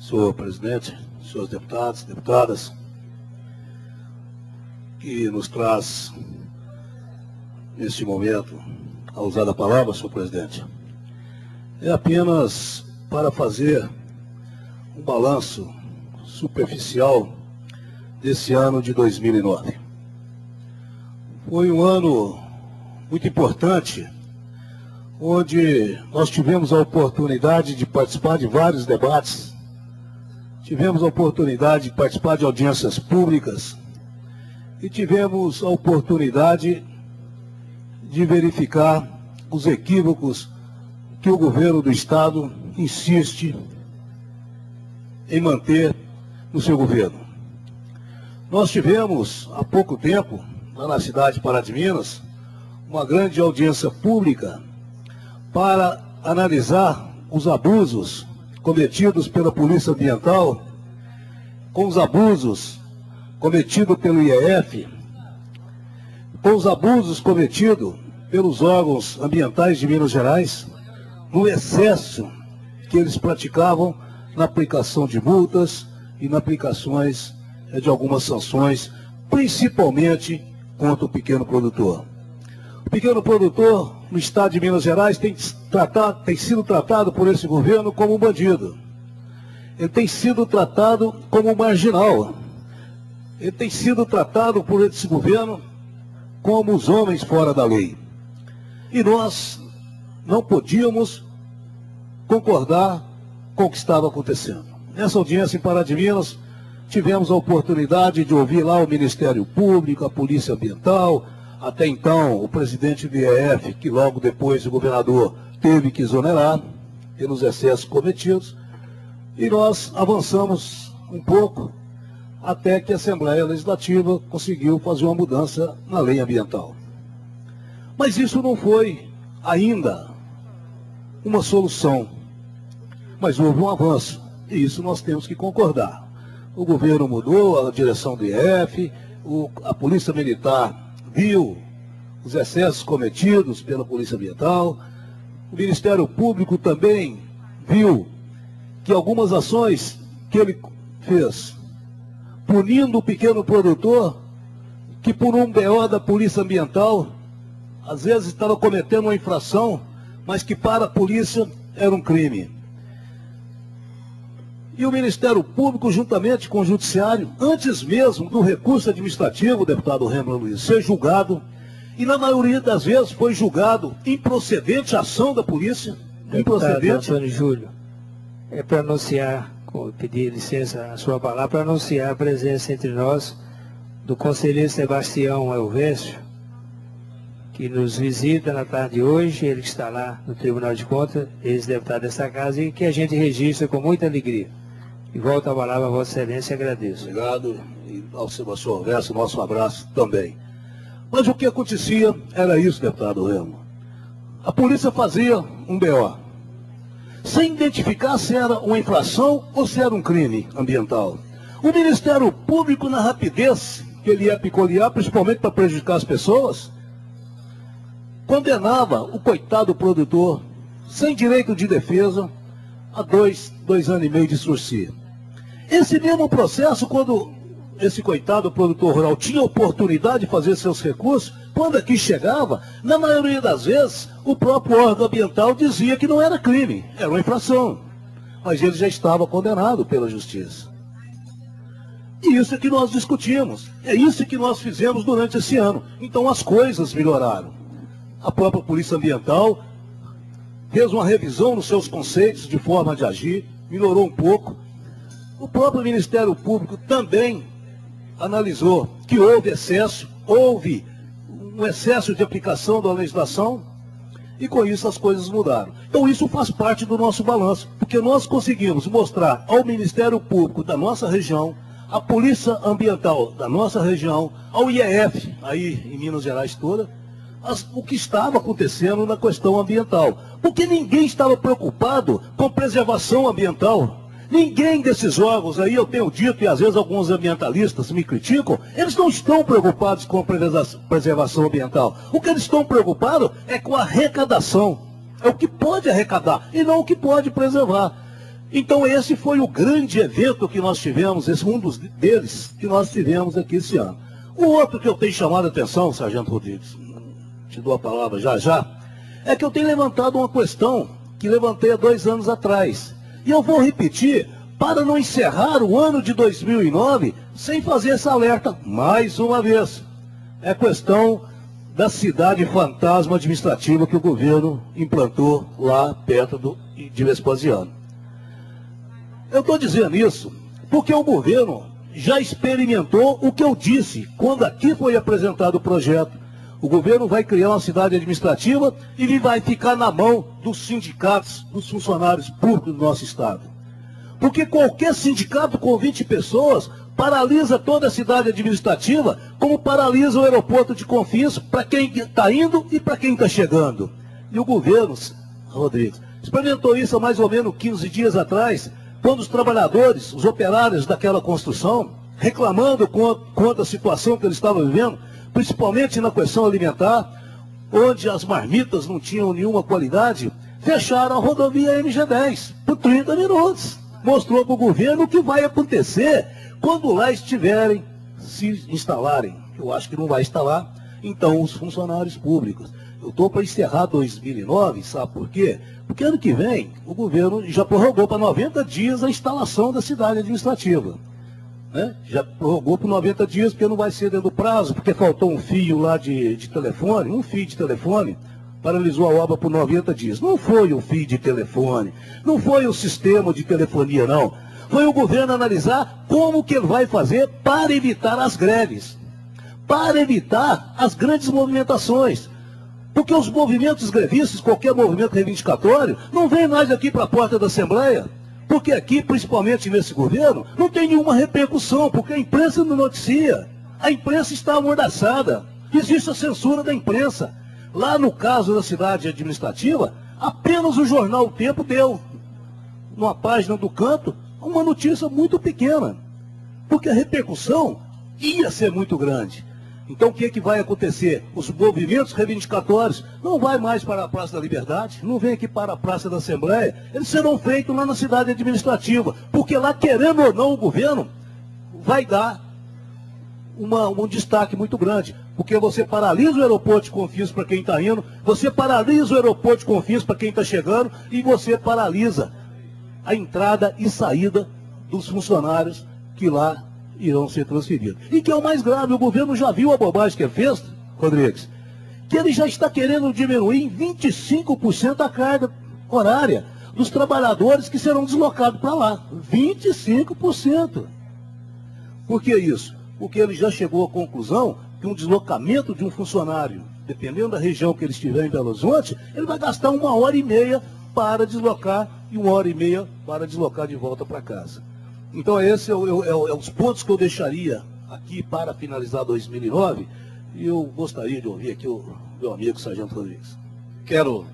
senhor presidente, senhores deputados, deputadas, que nos traz, neste momento, a usar da palavra, senhor presidente, é apenas para fazer um balanço superficial desse ano de 2009. Foi um ano muito importante, onde nós tivemos a oportunidade de participar de vários debates, tivemos a oportunidade de participar de audiências públicas e tivemos a oportunidade de verificar os equívocos que o governo do Estado insiste em manter no seu governo. Nós tivemos, há pouco tempo, lá na cidade de Pará de Minas, uma grande audiência pública para analisar os abusos cometidos pela Polícia Ambiental, com os abusos cometidos pelo IEF, com os abusos cometidos pelos órgãos ambientais de Minas Gerais, no excesso que eles praticavam na aplicação de multas e na aplicações de algumas sanções, principalmente contra o pequeno produtor. O pequeno produtor no estado de Minas Gerais tem sido tratado por esse governo como um bandido. Ele tem sido tratado como um marginal. Ele tem sido tratado por esse governo como os homens fora da lei. E nós não podíamos concordar com o que estava acontecendo. Nessa audiência em Pará de Minas, tivemos a oportunidade de ouvir lá o Ministério Público, a Polícia Ambiental, até então o presidente do IEF, que logo depois o governador teve que exonerar pelos excessos cometidos, e nós avançamos um pouco até que a Assembleia Legislativa conseguiu fazer uma mudança na lei ambiental. Mas isso não foi ainda uma solução, mas houve um avanço, e isso nós temos que concordar. O governo mudou, a direção do IEF, a Polícia Militar viu os excessos cometidos pela Polícia Ambiental, o Ministério Público também viu que algumas ações que ele fez, punindo o pequeno produtor, que por um BO da Polícia Ambiental, às vezes estava cometendo uma infração, mas que para a polícia era um crime. E o Ministério Público, juntamente com o Judiciário, antes mesmo do recurso administrativo, deputado Rembrandt Luiz, ser julgado, e na maioria das vezes foi julgado improcedente a ação da polícia. Deputado Antônio Júlio, é para anunciar, pedir licença a sua palavra, para anunciar a presença entre nós do conselheiro Sebastião Elvésio, que nos visita na tarde de hoje, ele que está lá no Tribunal de Contas, ex-deputado dessa casa, e que a gente registra com muita alegria. E volto a palavra a Vossa Excelência e agradeço. Obrigado, e ao Sebastião Elvésio, nosso abraço também. Mas o que acontecia era isso, deputado Remo. A polícia fazia um BO, sem identificar se era uma infração ou se era um crime ambiental. O Ministério Público, na rapidez que ele ia peculiar, principalmente para prejudicar as pessoas, condenava o coitado produtor, sem direito de defesa, a 2 anos e meio de sursia. Esse mesmo processo, quando esse coitado produtor rural tinha oportunidade de fazer seus recursos, quando aqui chegava, na maioria das vezes, o próprio órgão ambiental dizia que não era crime, era uma infração. Mas ele já estava condenado pela justiça. E isso é que nós discutimos, é isso que nós fizemos durante esse ano. Então as coisas melhoraram. A própria Polícia Ambiental fez uma revisão nos seus conceitos de forma de agir, melhorou um pouco. O próprio Ministério Público também analisou que houve um excesso de aplicação da legislação, e com isso as coisas mudaram. Então isso faz parte do nosso balanço, porque nós conseguimos mostrar ao Ministério Público da nossa região, à Polícia Ambiental da nossa região, ao IEF, aí em Minas Gerais toda, o que estava acontecendo na questão ambiental. Porque ninguém estava preocupado com preservação ambiental. Ninguém desses órgãos aí, eu tenho dito, e às vezes alguns ambientalistas me criticam, eles não estão preocupados com a preservação ambiental. O que eles estão preocupados é com a arrecadação. É o que pode arrecadar e não o que pode preservar. Então esse foi o grande evento que nós tivemos, esse um deles que nós tivemos aqui esse ano. O outro que eu tenho chamado a atenção, Sargento Rodrigues, te dou a palavra já, é que eu tenho levantado uma questão que levantei há 2 anos atrás. E eu vou repetir para não encerrar o ano de 2009 sem fazer esse alerta mais uma vez. É a questão da cidade fantasma administrativa que o governo implantou lá perto de Vespasiano. Eu estou dizendo isso porque o governo já experimentou o que eu disse quando aqui foi apresentado o projeto. O governo vai criar uma cidade administrativa e vai ficar na mão dos sindicatos, dos funcionários públicos do nosso estado. Porque qualquer sindicato com 20 pessoas paralisa toda a cidade administrativa, como paralisa o aeroporto de Confins para quem está indo e para quem está chegando. E o governo, Rodrigues, experimentou isso há mais ou menos 15 dias atrás, quando os trabalhadores, os operários daquela construção, reclamando contra a situação que eles estavam vivendo, principalmente na questão alimentar, onde as marmitas não tinham nenhuma qualidade, fecharam a rodovia MG10 por 30 minutos. Mostrou para o governo o que vai acontecer quando lá estiverem, se instalarem. Eu acho que não vai instalar, então, os funcionários públicos. Eu estou para encerrar 2009, sabe por quê? Porque ano que vem o governo já prorrogou para 90 dias a instalação da cidade administrativa. Né? Já prorrogou por 90 dias, porque não vai ser dentro do prazo, porque faltou um fio lá de telefone, um fio de telefone, paralisou a obra por 90 dias. Não foi o fio de telefone, não foi o sistema de telefonia, não. Foi o governo analisar como que ele vai fazer para evitar as greves, para evitar as grandes movimentações. Porque os movimentos grevistas, qualquer movimento reivindicatório, não vem mais aqui para a porta da Assembleia. Porque aqui, principalmente nesse governo, não tem nenhuma repercussão, porque a imprensa não noticia. A imprensa está amordaçada. Existe a censura da imprensa. Lá no caso da cidade administrativa, apenas o jornal O Tempo deu, numa página do canto, uma notícia muito pequena. Porque a repercussão ia ser muito grande. Então o que é que vai acontecer? Os movimentos reivindicatórios não vai mais para a Praça da Liberdade, não vem aqui para a Praça da Assembleia, eles serão feitos lá na cidade administrativa, porque lá, querendo ou não, o governo vai dar um destaque muito grande, porque você paralisa o aeroporto de Confins para quem está indo, você paralisa o aeroporto de Confins para quem está chegando, e você paralisa a entrada e saída dos funcionários que lá irão ser transferidos. E que é o mais grave, o governo já viu a bobagem que ele fez, Rodrigues, que ele já está querendo diminuir em 25% a carga horária dos trabalhadores que serão deslocados para lá. 25%. Por que isso? Porque ele já chegou à conclusão que um deslocamento de um funcionário, dependendo da região que ele estiver em Belo Horizonte, ele vai gastar 1h30 para deslocar e 1h30 para deslocar de volta para casa. Então esses os pontos que eu deixaria aqui para finalizar 2009, e eu gostaria de ouvir aqui o meu amigo Sargento Rodrigues. Quero